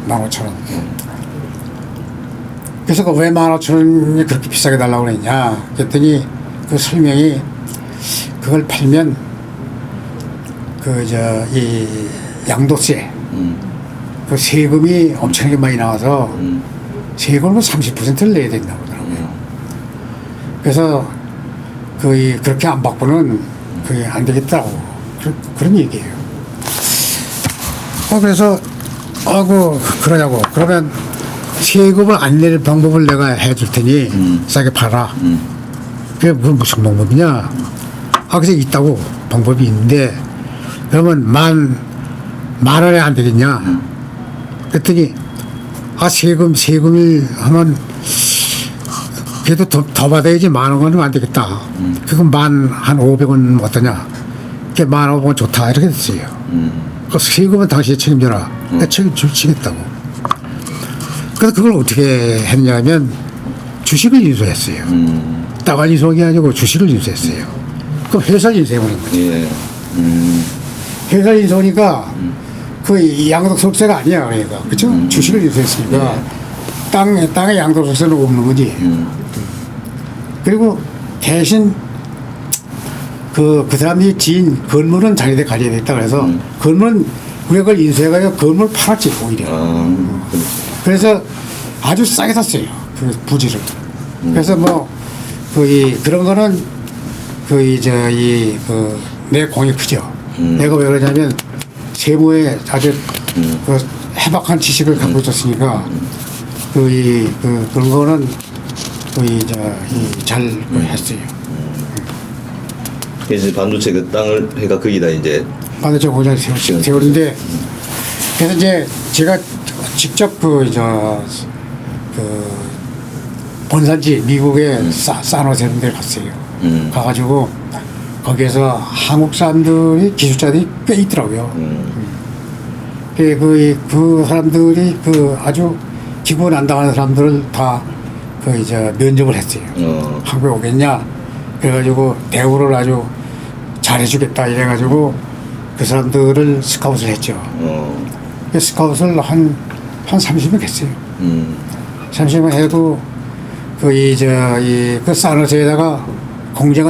15,000원. 그래서 왜 15,000원이 그렇게 비싸게 달라고 그랬냐 그랬더니 그 설명이 그걸 팔면 이 양도세 그 세금이 엄청나게 많이 나와서 세금을 30%를 내야 된다고 그러더라고요. 그래서 그렇게 안 받고는 그게 안 되겠다고 그런 얘기예요. 그래서 그러냐고 그러면 세금을 안 낼 방법을 내가 해줄 테니 싸게 팔아. 그게 무슨 방법이냐? 그래서 있다고 방법이 있는데 그러면 만 원에 안 되겠냐? 그랬더니 세금을 하면 그래도 더 받아야지 10,000원은 안 되겠다. 그건 한 500원 어떠냐? 그게 15,000원 좋다 이렇게 됐어요. 그 세금은 당신이 책임져라. 내가 책임지겠다고. 그래서 그걸 어떻게 했냐면 주식을 인수했어요. 땅을 인수한 게 아니고 주식을 인수했어요. 그럼 회사를 인수해버린 거죠. 예. 회사를 인수하니까 그 양도소득세가 아니야. 그러니까. 그렇죠? 주식을 인수했으니까 땅에 양도소득세는 없는 거지. 그리고 대신 그 사람이 지은 건물은 자기들 가져야 되겠다 그래서 건물은 우리가 그걸 인수해가지고 건물 팔았지 오히려. 그래서 아주 싸게 샀어요. 그 부지를. 그래서 뭐 그런 거는 내 공이 크죠. 내가 왜 그러냐면 세무에 아주 그 해박한 지식을 갖고 있었으니까 그런 거는 잘 했어요. 그래서 반도체 그 땅을 해가 거기다 이제 반도체 공장을 세우는데 그래서 이제 제가 직접 본산지 미국의 산호세 이런 데 갔어요. 가가지고 거기에서 한국 사람들이 기술자들이 꽤 있더라고요. 그 사람들이 아주 기분 안 당하는 사람들을 다 면접을 했어요. 한국에 오겠냐? 그래가지고 대우를 아주 잘해주겠다 이래가지고 그 사람들을 스카웃을 했죠. 그 스카웃을 한 30명 했어요. 30명 해도 그 산호세에다가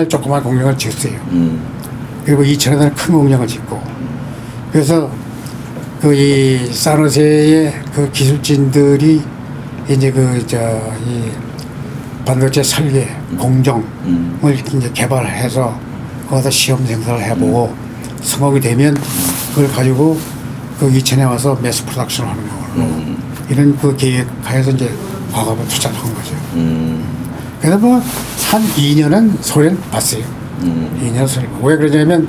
조그만 공장을 지었어요. 그리고 2천에다가 큰 공장을 짓고 그래서 이 산호세의 그 기술진들이 이제 이 반도체 설계 공정을 이제 개발해서 거기다 시험 생산을 해보고 성공이 되면 그걸 가지고 이천에 와서 매스 프로덕션 하는 걸로 이런 계획하에서 이제 과감한 투자를 한 거죠. 그래서 뭐 한 2년은 소리를 봤어요. 2년 소리. 왜 그러냐면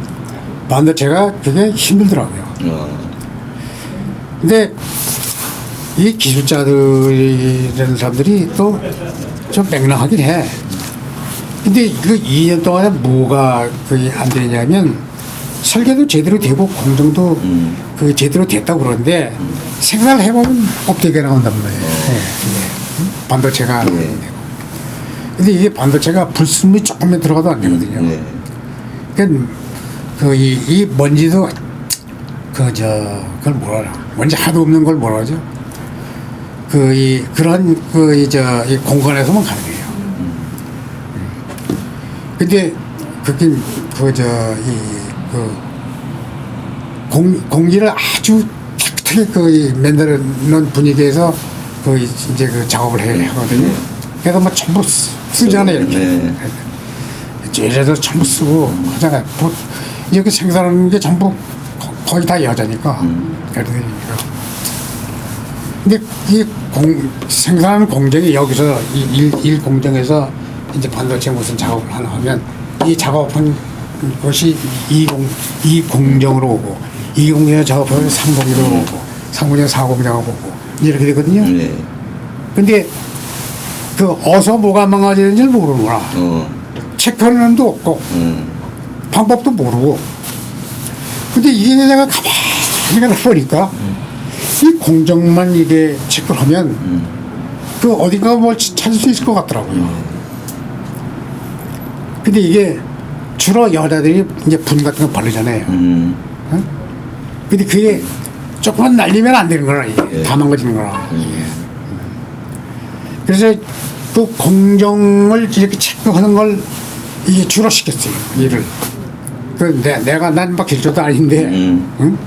반도체가 그게 힘들더라고요. 근데 이 기술자들이라는 사람들이 또 좀 맹랑하긴 해. 근데 그 2년 동안에 뭐가 안 되냐면 설계도 제대로 되고 공정도 제대로 됐다고 그러는데 생각을 해보면 껍데기가 나온단 말이에요. 반도체가. 근데 이게 반도체가 불순물이 조금만 들어가도 안 되거든요. 그러니까 이 먼지도 그걸 뭐라 하나? 먼지 하도 없는 걸 뭐라 하죠? 그런 이 공간에서만 가능해요. 근데 그게 공기를 아주 탁탁히 만드는 분위기에서 이제 작업을 해야 하거든요. 그래서 뭐 전부 쓰잖아요, 이렇게. 네. 예래도 전부 쓰고 하잖아요. 이렇게 생산하는 게 전부 거의 다 여자니까. 그러니까. 근데 이 생산하는 공정이 여기서 일 공정에서 이제 반도체 무슨 작업을 하나 하면 이 작업한 것이 이 공정으로 오고 이 공정에 작업하면 3공정으로 오고 3공정 4공정으로 오고 이렇게 되거든요. 네. 근데 어서 뭐가 망가지는지 모르는구나. 체크하는 놈도 없고 방법도 모르고. 근데 이게 내가 가만히 보니까 이 공정만 이게 체크를 하면 어딘가 뭘 찾을 수 있을 것 같더라고요. 근데 이게 주로 여자들이 이제 분 같은 거 바르잖아요. 어? 근데 그게 조금만 날리면 안 되는 거라, 이게. 다 망가지는 거라. 이게. 그래서 그 공정을 이렇게 체크하는 걸 이게 주로 시켰어요, 일을. 난 막 길조도 아닌데, 응?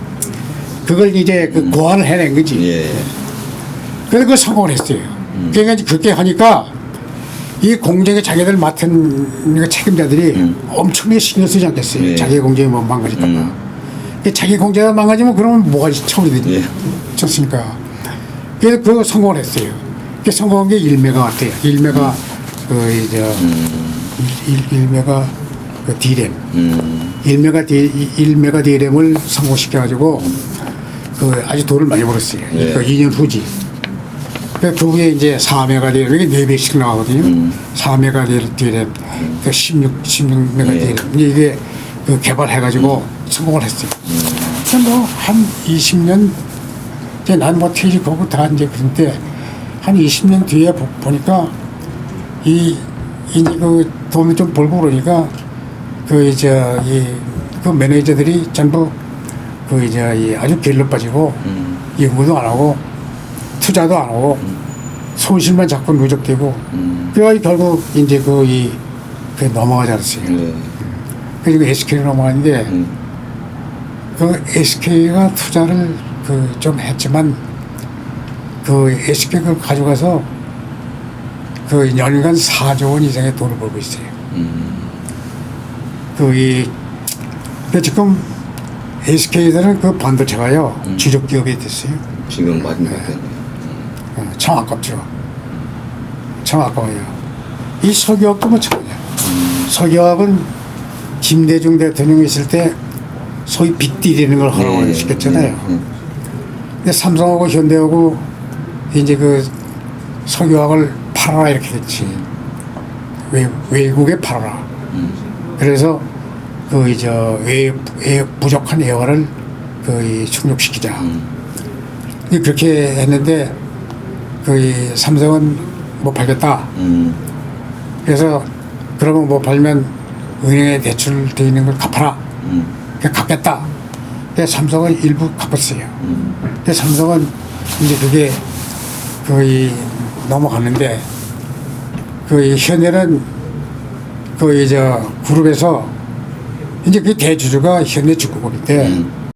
그걸 이제 고안을 해낸 거지. 예. 그래서 그걸 성공을 했어요. 그러니까 이제 그렇게 하니까 이 공정에 자기들 맡은 책임자들이 엄청나게 신경 쓰지 않겠어요. 예. 자기 공정이 뭐 망가졌다가. 자기 공정이 망가지면 그러면 뭐가 처음이 되지. 예. 좋습니까? 그래서 그거 성공을 했어요. 그 성공한 게 1메가 같아요. 1메가 D램. 1메가 D램을 성공시켜가지고 아주 돈을 많이 벌었어요. 예. 2년 후지. 그 후에 이제 4메가 D램, 이게 4배씩 나가거든요. 4메가 D램, 16메가 예. D램. 이게 개발해가지고 성공을 했어요. 그래서 한 20년, 이제 난 뭐 퇴직하고 다 이제 그런데 한 20년 뒤에 보니까 이제 돈을 좀 벌고 그러니까 그 매니저들이 전부 아주 게을러 빠지고 연구도 안 하고 투자도 안 하고 손실만 자꾸 누적되고 그래가지고 결국 이제 넘어가지 않았어요. 그리고 SK로 넘어갔는데 SK가 투자를 좀 했지만 SK를 가져가서 연간 4조 원 이상의 돈을 벌고 있어요. 지금 SK에서는 반도체가요, 주력 기업이 됐어요. 지금 맞는 것 같아요. 참 아깝죠. 참 아까워요. 이 석유화학도 마찬가지예요. 석유화학은 김대중 대통령이 있을 때 소위 빅딜이라는 걸 하라고 시켰잖아요. 근데 삼성하고 현대하고 이제 석유화학을 팔아라 이렇게 됐지. 외국에 팔아라. 그래서 부족한 애화를 충족시키자. 그렇게 했는데 삼성은 못 팔겠다. 그래서 그러면 못 팔면 은행에 대출돼 있는 걸 갚아라. 갚겠다. 그래서 삼성은 일부 갚았어요. 그래서 삼성은 이제 그게 거의 넘어갔는데 현대는 그룹에서 이제 그 대주주가 현대중공업인데